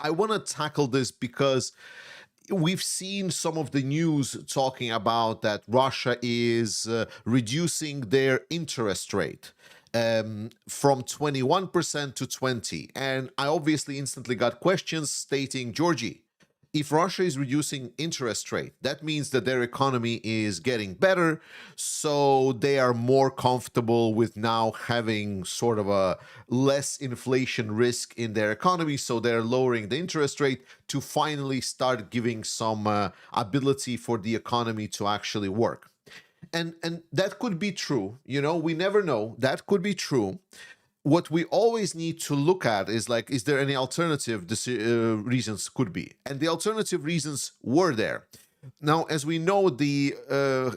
I want to tackle this because we've seen some of the news talking about that Russia is reducing their interest rate from 21% to 20. And I obviously instantly got questions stating, Georgie, if Russia is reducing interest rate, that means that their economy is getting better, so they are more comfortable with now having sort of a less inflation risk in their economy, so they're lowering the interest rate to finally start giving some ability for the economy to actually work. And that could be true, we never know. That could be true. What we always need to look at is like, is there any alternative reasons? Could be, and the alternative reasons were there. Now, as we know, the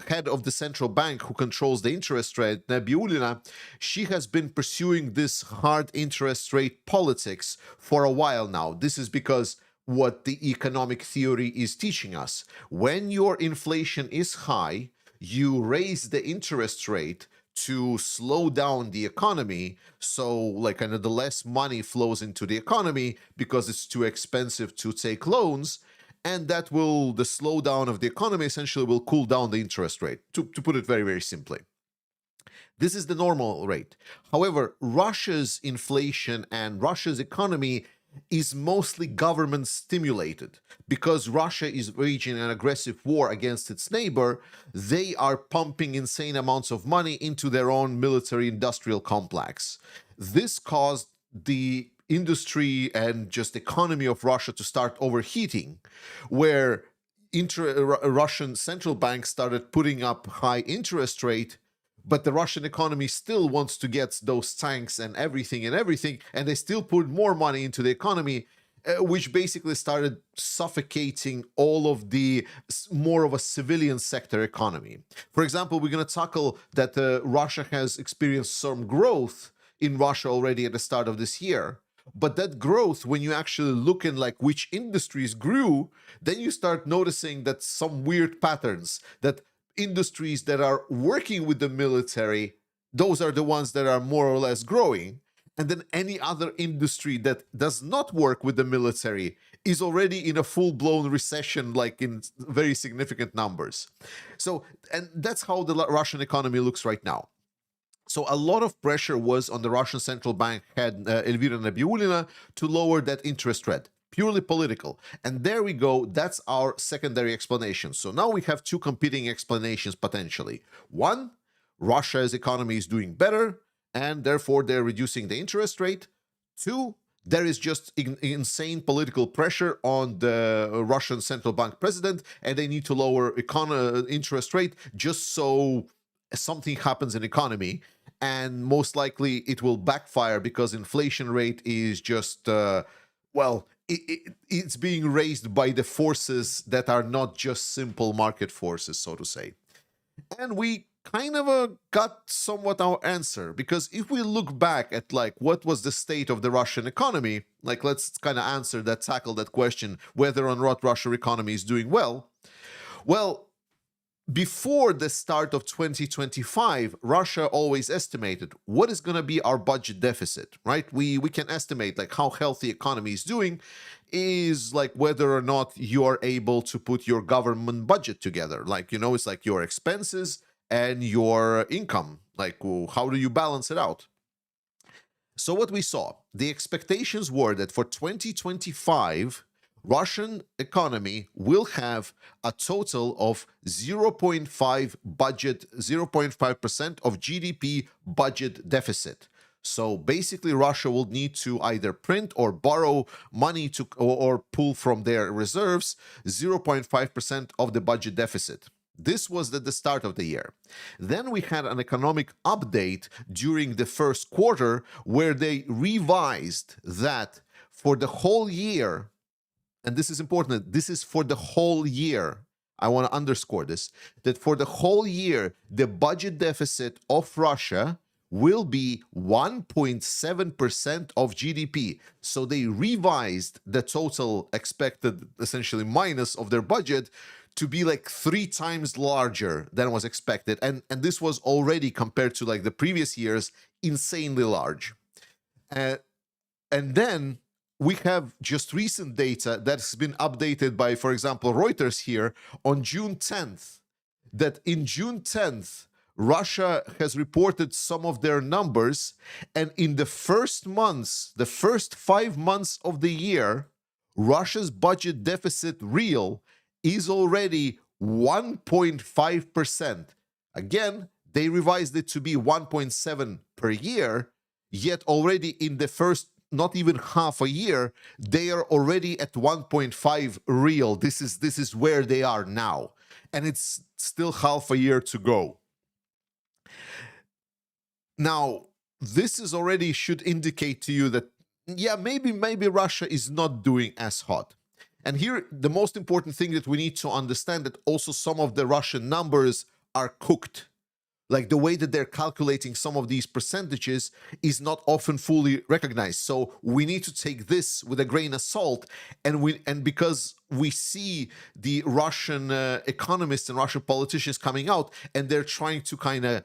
head of the central bank who controls the interest rate, Nabiulina, she has been pursuing this hard interest rate politics for a while now. This is because what the economic theory is teaching us: when your inflation is high, you raise the interest rate to slow down the economy, so like kind of the less money flows into the economy because it's too expensive to take loans, and that will, the slowdown of the economy essentially will cool down the interest rate, to put it very, very simply. This is the normal rate. However, Russia's inflation and Russia's economy is mostly government stimulated. Because Russia is waging an aggressive war against its neighbor, they are pumping insane amounts of money into their own military industrial complex. This caused the industry and just economy of Russia to start overheating, where Russian central bank started putting up high interest rate, but the Russian economy still wants to get those tanks and everything, and they still put more money into the economy, which basically started suffocating all of the more of a civilian sector economy. For example, we're going to tackle that Russia has experienced some growth in Russia already at the start of this year. But that growth, when you actually look in like which industries grew, then you start noticing that some weird patterns, that industries that are working with the military, those are the ones that are more or less growing. And then any other industry that does not work with the military is already in a full-blown recession, like in very significant numbers. So, and that's how the Russian economy looks right now. So a lot of pressure was on the Russian central bank head, Elvira Nabiulina, to lower that interest rate. Purely political. And there we go. That's our secondary explanation. So now we have two competing explanations potentially. One, Russia's economy is doing better, and therefore they're reducing the interest rate. Two, there is just insane political pressure on the Russian central bank president, and they need to lower interest rate just so something happens in economy. And most likely it will backfire because inflation rate is just, it's being raised by the forces that are not just simple market forces, so to say. And we kind of got somewhat our answer, because if we look back at like what was the state of the Russian economy, like let's kind of tackle that question, whether or not Russian economy is doing well. Well, before the start of 2025, Russia always estimated what is going to be our budget deficit, right? We can estimate like how healthy economy is doing, is like whether or not you are able to put your government budget together. Like, it's like your expenses and your income. Like, how do you balance it out? So what we saw, the expectations were that for 2025, Russian economy will have a total of 0.5% of GDP budget deficit. So basically, Russia will need to either print or borrow money to or pull from their reserves 0.5% of the budget deficit. This was at the start of the year. Then we had an economic update during the first quarter where they revised that for the whole year. And this is important, this is for the whole year. I want to underscore this, that for the whole year, the budget deficit of Russia will be 1.7% of GDP. So they revised the total expected, essentially minus of their budget, to be like 3 times larger than was expected. And this was already, compared to like the previous years, insanely large. And then we have just recent data that's been updated by, for example, Reuters here on June 10th, that in June 10th, Russia has reported some of their numbers, and in the first months, the first 5 months of the year, Russia's budget deficit real is already 1.5%. Again, they revised it to be 1.7 per year, yet already in the first not even half a year, they are already at 1.5 real. This is where they are now, and it's still half a year to go. Now, this is already should indicate to you that, yeah, maybe Russia is not doing as hot. And here, the most important thing that we need to understand that also some of the Russian numbers are cooked. Like the way that they're calculating some of these percentages is not often fully recognized. So we need to take this with a grain of salt. And because we see the Russian economists and Russian politicians coming out, and they're trying to kind of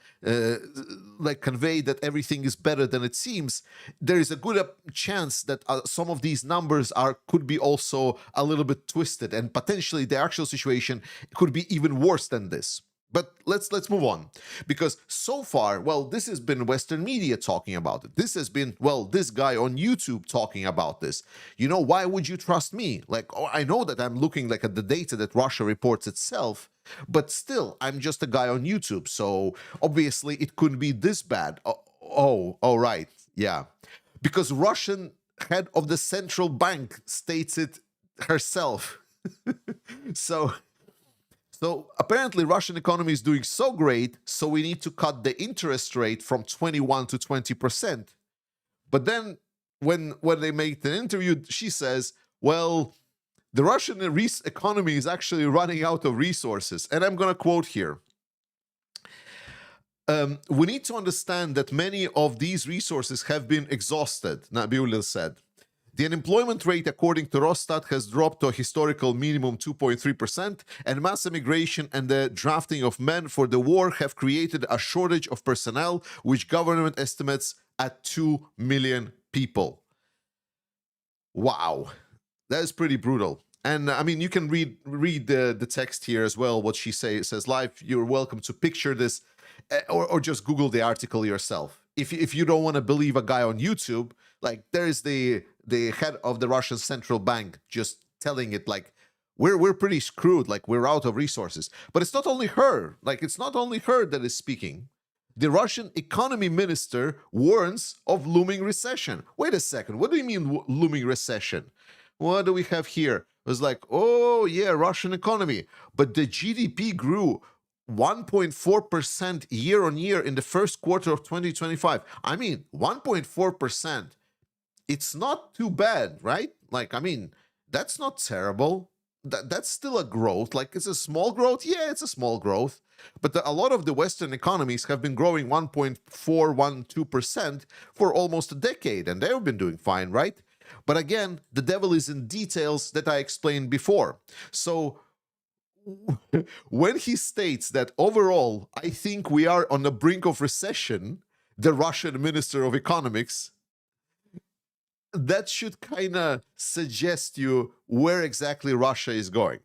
like convey that everything is better than it seems, there is a good chance that some of these numbers could be also a little bit twisted, and potentially the actual situation could be even worse than this. But let's move on, because so far, well, this has been Western media talking about it. This has been, well, this guy on YouTube talking about this. You know, why would you trust me? Like, oh, I know that I'm looking like at the data that Russia reports itself, but still, I'm just a guy on YouTube. So obviously, it couldn't be this bad. Oh, right, yeah, because Russian head of the central bank states it herself. So apparently Russian economy is doing so great, so we need to cut the interest rate from 21 to 20%. But then when they make an interview, she says, well, the Russian economy is actually running out of resources. And I'm going to quote here. We need to understand that many of these resources have been exhausted, Nabiulil said. The unemployment rate, according to Rosstat, has dropped to a historical minimum 2.3%, and mass immigration and the drafting of men for the war have created a shortage of personnel, which government estimates at 2 million people. Wow, that is pretty brutal. And I mean, you can read the text here as well, what she says. It says, live, you're welcome to picture this, or just Google the article yourself. If you don't want to believe a guy on YouTube, like there is the head of the Russian central bank just telling it like, we're pretty screwed, like we're out of resources. But it's not only her, like it's not only her that is speaking. The Russian economy minister warns of looming recession. Wait a second, what do you mean looming recession? What do we have here? It was like, oh yeah, Russian economy. But the GDP grew 1.4% year on year in the first quarter of 2025. I mean, 1.4%. It's not too bad, right? Like, I mean, that's not terrible. That's still a growth. Like, it's a small growth. Yeah, it's a small growth. But a lot of the Western economies have been growing 1.412% for almost a decade, and they've been doing fine, right? But again, the devil is in details that I explained before. So when he states that overall, I think we are on the brink of recession, the Russian Minister of Economics, that should kind of suggest you where exactly Russia is going.